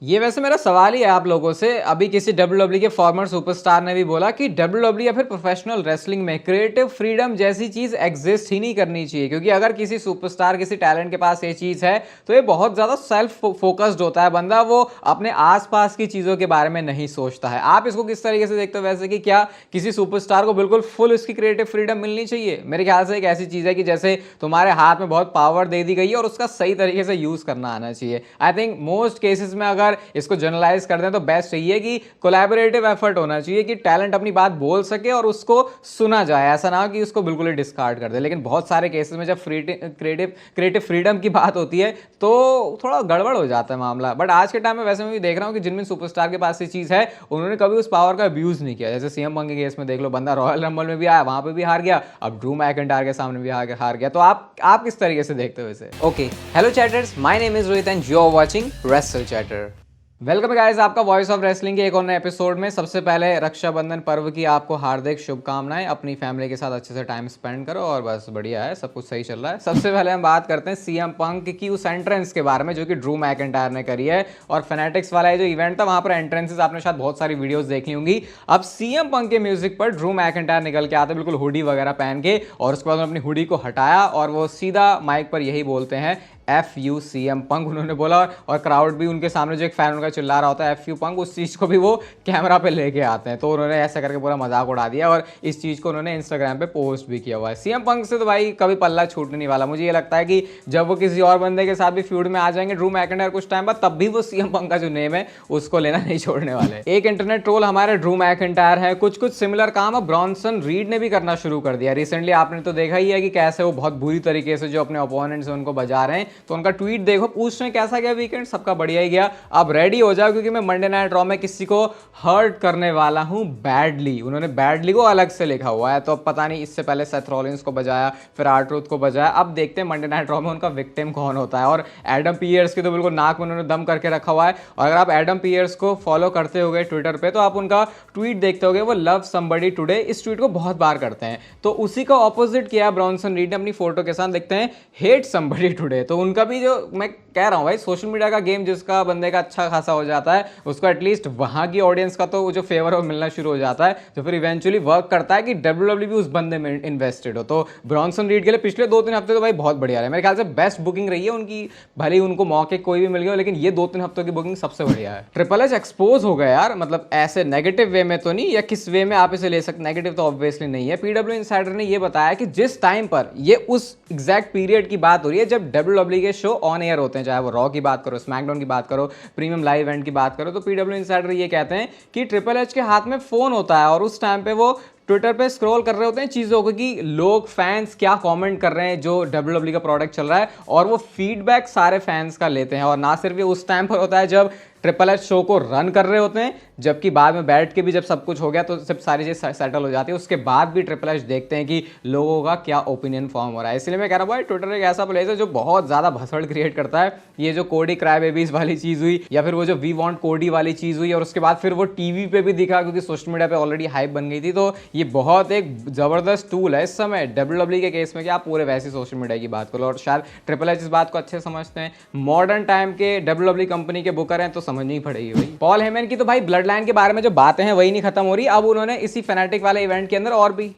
ये वैसे मेरा सवाल ही है आप लोगों से। अभी किसी डब्ल्यूडब्ल्यूई के फॉर्मर सुपरस्टार ने भी बोला कि डब्ल्यूडब्ल्यूई या फिर प्रोफेशनल रेसलिंग में क्रिएटिव फ्रीडम जैसी चीज एग्जिस्ट ही नहीं करनी चाहिए, क्योंकि अगर किसी सुपरस्टार किसी टैलेंट के पास ये चीज है तो ये बहुत ज्यादा सेल्फ फोकस्ड होता है बंदा, वो अपने आसपास की चीजों के बारे में नहीं सोचता है। आप इसको किस तरीके से देखते हो वैसे, कि क्या किसी सुपरस्टार को बिल्कुल फुल इसकी क्रिएटिव फ्रीडम मिलनी चाहिए? मेरे ख्याल से एक ऐसी चीज है कि जैसे तुम्हारे हाथ में बहुत पावर दे दी गई है और उसका सही तरीके से यूज करना आना चाहिए। आई थिंक मोस्ट केसेस में अगर इसको जनरलाइज कर दें तो बेस्ट यही है कि कोलैबोरेटिव एफर्ट होना चाहिए कि टैलेंट अपनी बात बोल सके और उसको सुना जाए, ऐसा ना हो कि उसको बिल्कुल ही डिस्कार्ड कर दे। लेकिन बहुत सारे केसेस में जब क्रिएटिव फ्रीडम की बात होती है तो थोड़ा गड़बड़ हो जाता है मामला। बट आज के टाइम में वैसे मैं भी देख रहा हूं कि जिनमें सुपरस्टार के पास ये चीज है उन्होंने कभी उस पावर का अब्यूज नहीं किया। जैसे सीएम पंक के केस में देख लो, बंदा रॉयल रंबल में भी आया, वहां पे भी हार गया, अब ड्रू मैकिंटायर के सामने भी हार गया। तो आप किस तरीके से देखते हो इसे? Okay, hello chatters, my name is Rohit and you are watching wrestle chatter. Welcome guys आपका वॉइस ऑफ रेसलिंग के एक और नए एपिसोड में। सबसे पहले रक्षाबंधन पर्व की आपको हार्दिक शुभकामनाएं। अपनी फैमिली के साथ अच्छे से टाइम स्पेंड करो और बस बढ़िया है, सब कुछ सही चल रहा है। सबसे पहले हम बात करते हैं सीएम पंक की उस एंट्रेंस के बारे में जो कि ड्रू मैकिंटायर ने करी है। और फेनेटिक्स वाला जो इवेंट था वहां पर एंट्रेंसेस आपने शायद बहुत सारी वीडियोस देखी होंगी। अब सीएम पंक के म्यूजिक पर ड्रू मैकिंटायर निकल के आते बिल्कुल हुडी वगैरह पहन के, और उसके बाद उन्होंने अपनी हुडी को हटाया और वो सीधा माइक पर यही बोलते हैं FU CM पंक, उन्होंने बोला। और क्राउड भी उनके सामने जो एक फैन उनका चिल्ला रहा होता है FU पंक, उस चीज़ को भी वो कैमरा पे लेके आते हैं। तो उन्होंने ऐसा करके पूरा मजाक उड़ा दिया और इस चीज़ को उन्होंने इंस्टाग्राम पे पोस्ट भी किया हुआ है। सीएम पंक से तो भाई कभी पल्ला छूटने नहीं वाला। मुझे ये लगता है कि जब वो किसी और बंदे के साथ भी फ्यूड में आ जाएंगे ड्रू मैकिंटायर कुछ टाइम बाद, तब भी वो सीएम पंक का जो नेम है उसको लेना नहीं छोड़ने वाले। एक इंटरनेट ट्रोल हमारे ड्रू मैकिंटायर है, कुछ सिमिलर काम अब ब्रॉन्सन रीड ने भी करना शुरू कर दिया। रिसेंटली आपने तो देखा ही है कि कैसे वो बहुत बुरी तरीके से जो अपने ओपोनेंट्स हैं उनको बजा रहे हैं। तो उनका ट्वीट देखो, पूछ रहे कैसा गया वीकेंड, सबका बढ़िया ही गया। अब रेडी हो जाओ क्योंकि मैं मंडे नाइट रॉ में किसी को हर्ट करने वाला हूं बैडली। उन्होंने बैडली को अलग से लिखा हुआ है। तो अब पता नहीं, इससे पहले सेथ रॉलिंस को बजाया, फिर आर्ट्रूथ को बजाया, अब देखते हैं मंडे नाइट रॉ में उनका विक्टिम कौन होता है। और एडम पियर्स की तो बिल्कुल नाक में उन्होंने दम करके रखा हुआ है। और अगर आप एडम पियर्स को फॉलो करते हो ट्विटर पे तो आप उनका ट्वीट देखते होगे, वो लव समबडी टुडे, इस ट्वीट को बहुत बार करते हैं। तो उसी का ऑपोजिट किया ब्रॉन्सन रीड ने अपनी फोटो के साथ, देखते हैं हेट समबडी टुडे। तो उनका भी, जो मैं कह रहा हूं भाई, सोशल मीडिया का गेम जिसका बंदे का अच्छा खासा हो जाता है उसको एटलीस्ट वहां की ऑडियंस का तो जो फेवर है मिलना शुरू हो जाता है, तो फिर इवेंचुअली वर्क करता है कि डब्ल्यूडब्ल्यूई भी उस बंदे में इन्वेस्टेड हो। तो ब्रॉन्सन रीड के लिए पिछले 2-3 हफ्ते तो भाई बहुत बढ़िया रहे, मेरे ख्याल से बेस्ट बुकिंग रही है उनकी। भले ही उनको मौके कोई भी मिल गया, लेकिन ये 2-3 हफ्तों की बुकिंग सबसे बढ़िया है। ट्रिपल एच एक्सपोज हो गया यार, मतलब ऐसे नेगेटिव वे में तो नहीं, या किस वे में आप इसे ले सकते, नेगेटिव तो ऑब्वियसली नहीं है। पीडब्ल्यू इनसाइडर ने यह बताया कि जिस टाइम पर ये उस एग्जैक्ट पीरियड की बात हो रही है जब डब्ल्यूडब्ल्यूई के शो ऑन एयर होते हैं, चाहे वो रॉ की बात करो, स्मैकडाउन की बात करो, प्रीमियम लाइव इवेंट की बात करो, तो पीडब्ल्यू इनसाइडर ये कहते हैं कि ट्रिपल एच के हाथ में फोन होता है और उस टाइम पे वो ट्विटर पे स्क्रॉल कर रहे होते हैं चीज़ों को कि लोग फैंस क्या कमेंट कर रहे हैं जो डब्ल्यूडब्ल्यूई का प्रोडक्ट चल रहा है, और वो फीडबैक सारे फैंस का लेते हैं। और ना सिर्फ ये उस टाइम पर होता है जब ट्रिपल एच शो को रन कर रहे होते हैं, जबकि बाद में बैठ के भी जब सब कुछ हो गया तो सब सारी चीज़ सेटल हो जाती है, उसके बाद भी ट्रिपल एच देखते हैं कि लोगों का क्या ओपिनियन फॉर्म हो रहा है। इसलिए मैं कह रहा हूँ भाई, ट्विटर एक ऐसा प्लेस है जो बहुत ज़्यादा भसड़ क्रिएट करता है। ये जो कोडी क्राई बेबीज वाली चीज़ हुई, या फिर वो जो वी वांट कोडी वाली चीज़ हुई, और उसके बाद फिर वो टीवी पे भी दिखा क्योंकि सोशल मीडिया पे ऑलरेडी हाइप बन गई थी। तो ये बहुत एक जबरदस्त टूल है इस समय डब्ल्यूडब्ल्यूई के केस में कि आप पूरे वैसे सोशल मीडिया की बात करो। और शायद ट्रिपल एच इस बात को अच्छे समझते हैं, मॉडर्न टाइम के डब्ल्यूडब्ल्यूई कंपनी के बुकर हैं तो समझनी पड़ेगी भाई। पॉल हेमन की तो भाई ब्लड लाइन के बारे में जो बातें हैं वही नहीं खत्म हो रही। अब उन्होंने इसी फैनेटिक वाले इवेंट के अंदर और भी,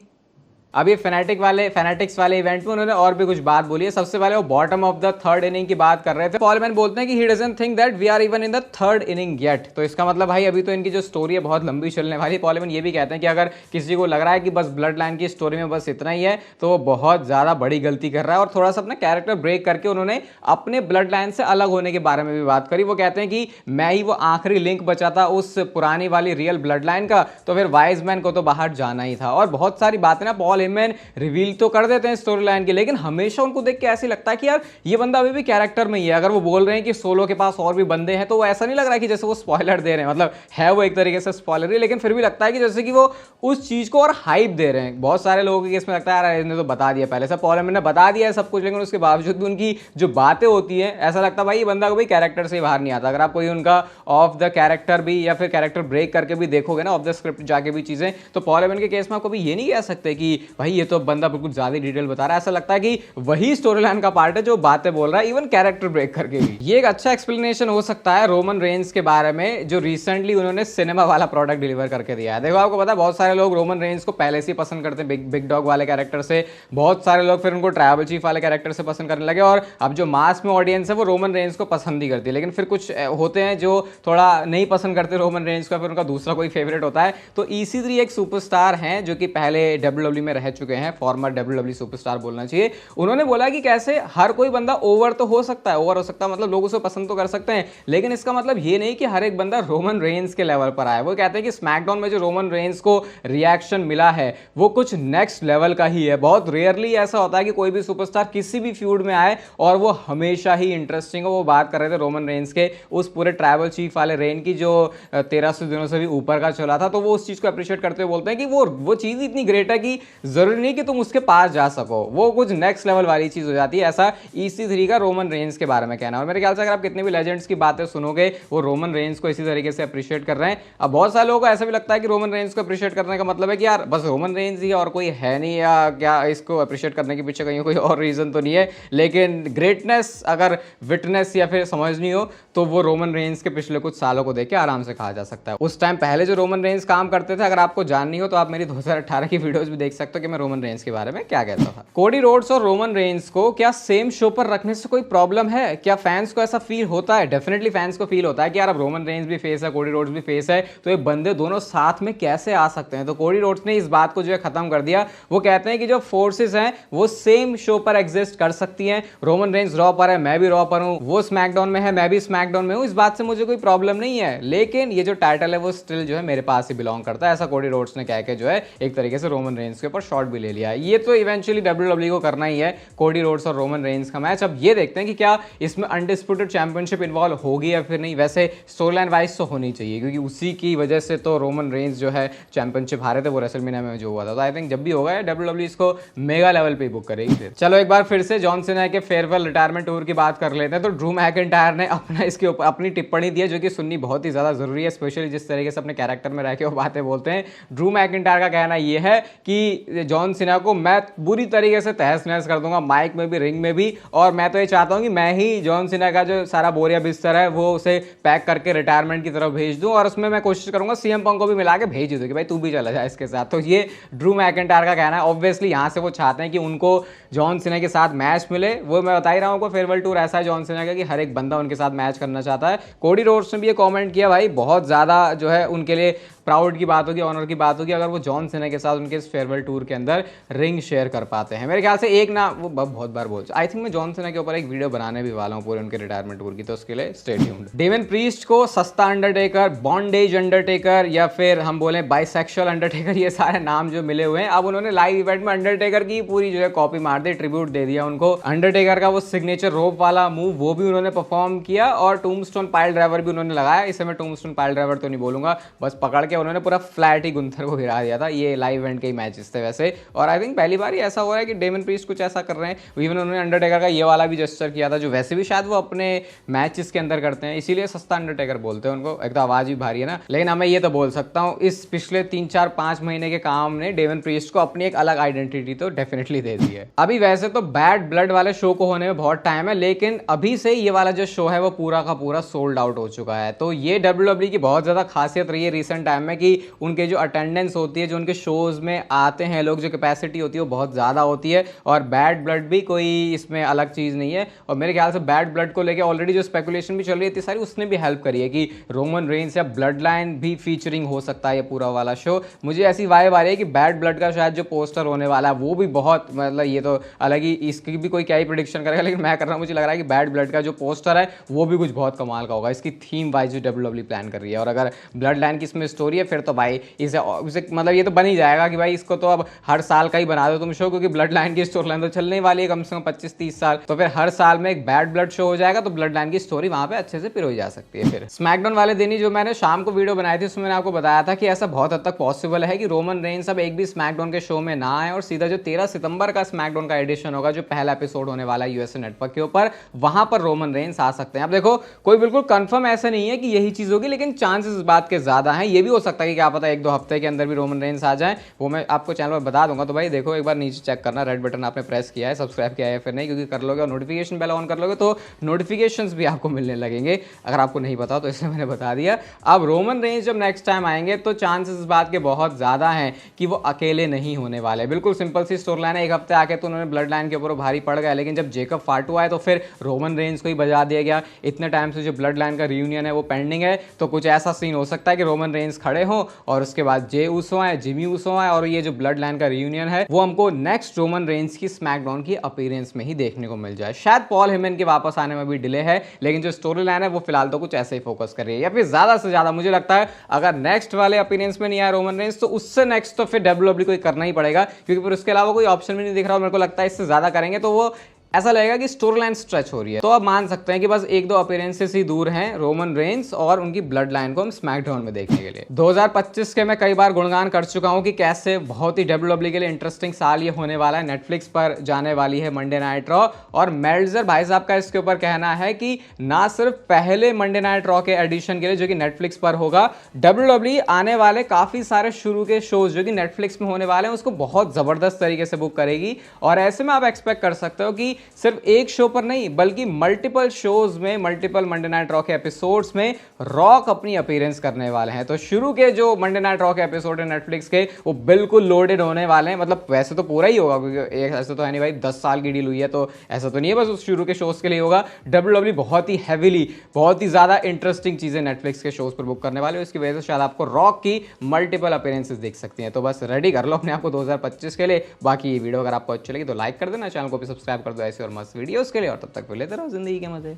अब ये फैनेटिक्स वाले इवेंट में उन्होंने और भी कुछ बात बोली है। सबसे पहले वो bottom of the third inning की बात कर रहे थे। पॉल हेमन बोलते हैं कि he doesn't think that we are even in the third inning yet. तो इसका मतलब भाई अभी तो इनकी जो स्टोरी है बहुत लंबी चलने वाली है। पॉल हेमन ये भी कहते हैं कि अगर किसी को लग रहा है कि बस ब्लड लाइन की स्टोरी में बस इतना ही है तो वो बहुत ज्यादा बड़ी गलती कर रहा है। और थोड़ा सा अपना कैरेक्टर ब्रेक करके उन्होंने अपने ब्लड लाइन से अलग होने के बारे में भी बात करी। वो कहते हैं कि मैं ही वो आखिरी लिंक बचा था उस पुरानी वाली रियल ब्लड लाइन का, तो फिर वाइज मैन को तो बाहर जाना ही था। और बहुत सारी बातें ना पॉल हेमन रिवील तो कर देते हैं स्टोरी लाइन की, लेकिन हमेशा उनको देख के ऐसे लगता है कि यार ये बंदा अभी भी कैरेक्टर में ही है। अगर वो बोल रहे हैं कि सोलो के पास और भी बंदे हैं तो वो ऐसा नहीं लग रहा है कि जैसे वो स्पॉइलर दे रहे हैं, मतलब है वो एक तरीके से स्पॉइलर ही, लेकिन फिर भी लगता है कि जैसे कि वो उस चीज को और हाइप दे रहे हैं। बहुत सारे लोगों के केस में लगता है यार इसने तो बता दिया पहले से, पॉल हेमन ने बता दिया है सब कुछ, लेकिन उसके बावजूद भी उनकी जो बातें होती है ऐसा लगता है भाई ये बंदा कोई कैरेक्टर से बाहर नहीं आता। अगर आप कोई उनका ऑफ द कैरेक्टर भी या फिर कैरेक्टर ब्रेक करके भी देखोगे ना, ऑफ द स्क्रिप्ट जाके भी चीजें, तो पॉल हेमन के केस में आप कभी ये नहीं कह सकते कि भाई ये तो बंदा बिल्कुल ज्यादा डिटेल बता रहा है, ऐसा लगता है कि वही स्टोरी लाइन का पार्ट है जो बातें बोल रहा है, इवन कैरेक्टर ब्रेक करके भी। ये एक अच्छा एक्सप्लेनेशन हो सकता है रोमन रेंज के बारे में, जो रिसेंटली उन्होंने सिनेमा वाला प्रोडक्ट डिलीवर करके दिया है। देखो आपको पता है बहुत सारे लोग रोमन रेंज को पहले से पसंद करते हैं बिग डॉग वाले कैरेक्टर से, बहुत सारे लोग फिर उनको ट्राइबल चीफ वाले कैरेक्टर से पसंद करने लगे, और अब जो मास में ऑडियंस है वो रोमन रेंज को पसंद ही करती है। लेकिन फिर कुछ होते हैं जो थोड़ा नहीं पसंद करते रोमन रेंज का, फिर उनका दूसरा कोई फेवरेट होता है। तो EC3 एक सुपरस्टार हैं जो कि पहले WWE में रह चुके हैं, फॉर्मर WWE सुपरस्टार बोलना चाहिए। उन्होंने बोला कि कैसे हर कोई बंदा ओवर तो हो सकता है, ओवर हो सकता है मतलब लोग उसे पसंद तो कर सकते हैं, लेकिन इसका मतलब ये नहीं कि हर एक बंदा रोमन रेंज के लेवल पर आए। वो कहते हैं कि स्मैकडाउन में जो रोमन रेंज को रिएक्शन मिला है वो कुछ नेक्स्ट लेवल का ही है। बहुत रेयरली ऐसा होता है कि कोई भी सुपरस्टार किसी भी फ्यूड में आए और वो हमेशा ही इंटरेस्टिंग हो। वो बात कर रहे थे रोमन रेंज के उस पूरे ट्राइबल चीफ वाले रेन की जो 1300 दिनों से भी ऊपर का चला था, तो वो उस चीज को अप्रिशिएट करते हुए बोलते हैं कि वो चीज इतनी ग्रेट है कि जरूरी नहीं कि तुम उसके पास जा सको, वो कुछ नेक्स्ट लेवल वाली चीज हो जाती है। ऐसा EC3 का रोमन रेंज के बारे में कहना। और मेरे ख्याल से अगर आप कितने भी लेजेंड्स की बातें सुनोगे वो रोमन रेंज को इसी तरीके से अप्रिशिएट कर रहे हैं। अब बहुत सारे लोगों को ऐसा भी लगता है कि रोमन रेंज को अप्रिशिएट करने का मतलब है कि यार बस रोमन रेंज ही और कोई है नहीं, या क्या इसको अप्रिशिएट करने के पीछे कहीं कोई और रीजन तो नहीं है। लेकिन ग्रेटनेस अगर विटनेस या फिर समझनी हो तो वो रोमन रेंज के पिछले कुछ सालों को देख के आराम से कहा जा सकता है। उस टाइम पहले जो रोमन रेंज काम करते थे, अगर आपको जाननी हो तो आप मेरी 2018 की वीडियोस भी देख सकते हो कि मैं रोमन रेंज के बारे में क्या कहता था। कोडी रोड्स और रोमन रेंज को क्या सेम शो पर रखने से कोई प्रॉब्लम है? क्या फैंस को ऐसा फील होता है? डेफिनेटली फैंस को फील होता है कि यार अब रोमन रेंज भी फेस है, कोडी रोड्स भी फेस है, तो ये बंदे दोनों साथ में कैसे आ सकते हैं। तो कोडी रोड्स ने इस बात को जो है खत्म कर दिया। वो कहते हैं कि जो फोर्सेस हैं वो सेम शो पर एग्जिस्ट कर सकती हैं। रोमन रेंज रॉ पर है, मैं भी रॉ पर हूं, वो स्मैकडाउन में है, मैं भी स्मैकडाउन में हूं, इस बात से मुझे कोई प्रॉब्लम नहीं है, लेकिन ये जो टाइटल है वो स्टिल जो है मेरे पास ही बिलोंग करता है। ऐसा कोडी रोड्स ने कह के जो है एक तरीके से रोमन रेंज के ऊपर शॉट भी ले लिया है। ये तो इवेंचुअली WWE को करना ही है, कोडी रोड्स और रोमन रेंज का मैच। अब ये देखते हैं कि क्या इसमें अनडिस्प्यूटेड चैंपियनशिप इन्वॉल्व होगी या फिर नहीं। वैसे स्टोरी लाइन वाइज तो होनी चाहिए, क्योंकि उसी की वजह से तो रोमन रेंज जो है चैंपियनशिप हारे थे वो रेसलमेनिया में जो हुआ था। तो आई थिंक जब भी होगा WWE इसको मेगा लेवल पे बुक करेगी। फिर चलो एक बार फिर से जॉन सीना के फेयरवेल रिटायरमेंट टूर की बात कर लेते हैं। तो ड्रू मैकिंटायर ने अपना इसके ऊपर अपनी टिप्पणी दी है, जो कि सुननी बहुत ही ज्यादा जरूरी है, स्पेशली जिस तरीके से अपने कैरेक्टर में रह के वो बातें बोलते हैं। ड्रू मैकिंटायर का कहना यह है कि जॉन सीना को मैं बुरी तरीके से तहस नहस कर दूंगा, माइक में भी, रिंग में भी, और मैं तो ये चाहता हूं कि मैं ही जॉन सीना का जो सारा बोरिया बिस्तर है वो उसे पैक करके रिटायरमेंट की तरफ भेज दूं, और उसमें मैं कोशिश करूंगा CM पंक को भी मिला के भेज दूं कि भाई तू भी चला जा इसके साथ। तो ये ड्रू मैकिंटायर का कहना है। ऑब्वियसली यहां से वो चाहते हैं कि उनको जॉन सीना के साथ मैच मिले। वो मैं बता ही रहा हूं, फेयरवेल टूर ऐसा है जॉन सीना का कि हर एक बंदा उनके साथ मैच करना चाहता है। कोडी रोड्स ने भी ये कमेंट किया, भाई बहुत ज्यादा जो है उनके लिए प्राउड की बात होगी, ऑनर की बात होगी अगर वो जॉन सीना के साथ उनके इस फेयरवेल टूर के अंदर रिंग शेयर कर पाते हैं। मेरे ख्याल से एक ना वो बहुत बार बोल, आई थिंक मैं जॉन सीना के ऊपर एक वीडियो बनाने भी वाला हूं पूरे उनके रिटायरमेंट टूर की, तो उसके लिए स्टे ट्यून्ड। डेमन प्रीस्ट को सस्ता अंडरटेकर, बॉन्डेज अंडरटेकर, या फिर हम बोले बाइसेक्सुअल अंडरटेकर, ये सारे नाम जो मिले हुए हैं। अब उन्होंने लाइव इवेंट में अंडरटेकर की पूरी जो है कॉपी मार दी, ट्रिब्यूट दे दिया उनको। अंडरटेकर का वो सिग्नेचर रोप वाला मूव वो भी उन्होंने परफॉर्म किया, और टूम्बस्टोन पाइल ड्राइवर भी उन्होंने लगाया। इसे मैं टूम्बस्टोन पाइल ड्राइवर तो नहीं बोलूंगा, बस पकड़ के उन्होंने पूरा फ्लैट ही गुंथर को गिरा दिया था। ये लाइव इवेंट के मैचेस थे वैसे, और आई थिंक पहली बार ही ऐसा हो रहा है कि डेमन प्रीस्ट कुछ ऐसा कर रहे हैं। इवन उन्होंने अंडरटेकर का ये वाला भी जेस्चर किया था, जो वैसे भी शायद वो अपने मैचेस के अंदर करते हैं, इसीलिए सस्ता अंडरटेकर बोलते हैं उनको। एक तो आवाज भी भारी है ना, लेकिन मैं ये तो बोल सकता हूँ इस पिछले 3-4-5 महीने के काम ने डेमन प्रीस्ट को अपनी एक अलग आइडेंटिटी तो डेफिनेटली दे दी है। अभी वैसे तो बैड ब्लड वाले शो को होने में बहुत टाइम है, लेकिन अभी से ये वाला जो शो है वो पूरा का पूरा सोल्ड आउट हो चुका है। तो ये WWE की बहुत ज्यादा खासियत रही है रिसेंट टाइम में कि उनके जो अटेंडेंस होती है, जो उनके शोज में आते हैं लोग, जो कैपेसिटी होती है वो बहुत ज़्यादा होती है, और बैड ब्लड भी कोई इसमें अलग चीज़ नहीं है। और मेरे ख्याल से बैड ब्लड को लेके ऑलरेडी जो स्पेकुलेशन भी चल रही है सारी, उसने भी हेल्प करी है कि रोमन रेंज या ब्लड लाइन भी फीचरिंग हो सकता है ये पूरा वाला शो। मुझे ऐसी वाइब आ रही है कि बैड ब्लड का शायद जो पोस्टर होने वाला है वो भी बहुत, मतलब ये तो अलग ही, इसकी भी कोई क्या ही प्रेडिक्शन करेगा, लेकिन मैं कर रहा हूँ, मुझे लग रहा है कि बैड ब्लड का जो पोस्टर है वो भी कुछ बहुत कमाल का होगा। इसकी थीम वाइज जो WWE प्लान कर रही है, और अगर ब्लड लाइन की इसमें स्टोरी है फिर तो भाई इसे मतलब ये तो बन ही जाएगा कि भाई इसको तो अब हर साल का ही बना दो तुम शो, क्योंकि ब्लड लाइन की स्टोरी लाइन तो चलने वाली है कम से कम 25-30 साल। तो फिर हर साल में एक बैड ब्लड शो हो जाएगा, तो ब्लड लाइन की स्टोरी वहां पे अच्छे से पिरोई जा सकती है। फिर स्मैकडाउन वाले दिन ही जो मैंने शाम को वीडियो बनाई थी उसमें मैंने आपको बताया था कि ऐसा बहुत हद तक पॉसिबल है कि रोमन रेंज अब एक भी स्मैकडाउन के शो में ना आए, और सीधा जो 13 सितंबर का स्मैकडाउन का एडिशन होगा, जो पहला एपिसोड होने वाला है USA नेटवर्क के ऊपर, वहां पर रोमन रेंज आ सकते हैं। अब देखो कोई बिल्कुल कंफर्म ऐसा नहीं है कि यही चीज होगी, लेकिन चांसेस इस बात के ज्यादा हैं। ये भी हो सकता है कि क्या पता 1-2 हफ्ते के अंदर भी रोमन रेंस आ जाए, वो मैं आपको चैनल पर बता दूंगा। तो भाई देखो एक बार नीचे चेक करना, रेड बटन आपने प्रेस किया है, सब्सक्राइब किया है फिर नहीं, क्योंकि कर लोगे और नोटिफिकेशन बेल ऑन कर लोगे तो नोटिफिकेशंस भी आपको मिलने लगेंगे। अगर आपको नहीं पता तो इसलिए मैंने बता दिया। अब रोमन रेंस जब नेक्स्ट टाइम आएंगे तो चांसेस इस बात के बहुत ज़्यादा हैं कि वो अकेले नहीं होने वाले। बिल्कुल सिंपल सी स्टोरी लाइन है, एक हफ्ते आके तो उन्होंने ब्लड लाइन के ऊपर भारी पड़ गया, लेकिन जब जेकब फाटू आए तो फिर रोमन रेंस को ही बजा दिया गया। इतने टाइम से जो ब्लड लाइन का रियूनियन है वो पेंडिंग है, तो कुछ ऐसा सीन हो सकता है कि रोमन रेंस खड़े हों और उसके बाद जे ऊसो आए, जिमी ऊसो आए, और ये जो ब्लड लाइन का रियूनियन है वो हमको नेक्स्ट रोमन रेंस की स्मैकडाउन की अपीयरेंस में ही देखने को मिल जाए। शायद पॉल हेमन के वापस आने में भी डिले है, लेकिन जो स्टोरी लाइन है वो फिलहाल तो कुछ ऐसे ही फोकस कर रही है। या फिर ज्यादा से ज्यादा मुझे लगता है अगर नेक्स्ट वाले अपीयरेंस में नहीं आया रोमन रेंस तो उससे नेक्स्ट तो फिर डब्ल्यूडब्ल्यू को करना ही पड़ेगा, क्योंकि फिर उसके अलावा कोई ऑप्शन भी नहीं दिख रहा। और मेरे को लगता है इससे ज्यादा करेंगे तो वो ऐसा लगेगा कि स्टोरी लाइन स्ट्रेच हो रही है। तो अब मान सकते हैं कि बस 1-2 अपीयरेंसेस ही दूर हैं रोमन रेंस और उनकी ब्लड लाइन को हम स्मैकडाउन में देखने के लिए। 2025 के मैं कई बार गुणगान कर चुका हूं कि कैसे बहुत ही डब्ल्यूडब्ल्यू के लिए इंटरेस्टिंग साल ये होने वाला है। नेटफ्लिक्स पर जाने वाली है मंडे नाइट रॉ, और मेल्जर भाई साहब का इसके ऊपर कहना है कि ना सिर्फ पहले मंडे नाइट रॉ के एडिशन के लिए जो कि नेटफ्लिक्स पर होगा, डब्ल्यूडब्ल्यू आने वाले काफी सारे शुरू के शोज जो कि नेटफ्लिक्स में होने वाले हैं उसको बहुत जबरदस्त तरीके से बुक करेगी। और ऐसे में आप एक्सपेक्ट कर सकते हो कि सिर्फ एक शो पर नहीं बल्कि मल्टीपल शोज में, मल्टीपल मंडे नाइट रॉ के एपिसोड्स में रॉक अपनी अपीयरेंस करने वाले हैं। तो शुरू के जो मंडे नाइट रॉ के एपिसोड है नेटफ्लिक्स के वो बिल्कुल लोडेड होने वाले हैं। मतलब वैसे तो पूरा ही होगा क्योंकि एक ऐसे तो है नहीं भाई, 10 साल की डील हुई है तो ऐसा तो नहीं है बस उस शुरू के शोज के लिए होगा। डब्ल्यूडब्ल्यू बहुत ही हैविली, बहुत ही ज्यादा इंटरेस्टिंग चीजें नेटफ्लिक्स के शोज पर बुक करने वाले हैं। इसकी वजह से शायद आपको रॉक की मल्टीपल अपीयरेंसेस देख सकती हैं। तो बस रेडी कर लो अपने आपको 2025 के लिए। बाकी ये वीडियो अगर आपको अच्छी लगी तो लाइक कर देना, चैनल को भी सब्सक्राइब कर दो ऐसे और मस्त वीडियोस के लिए, और तब तक लेते रहो जिंदगी के मजे।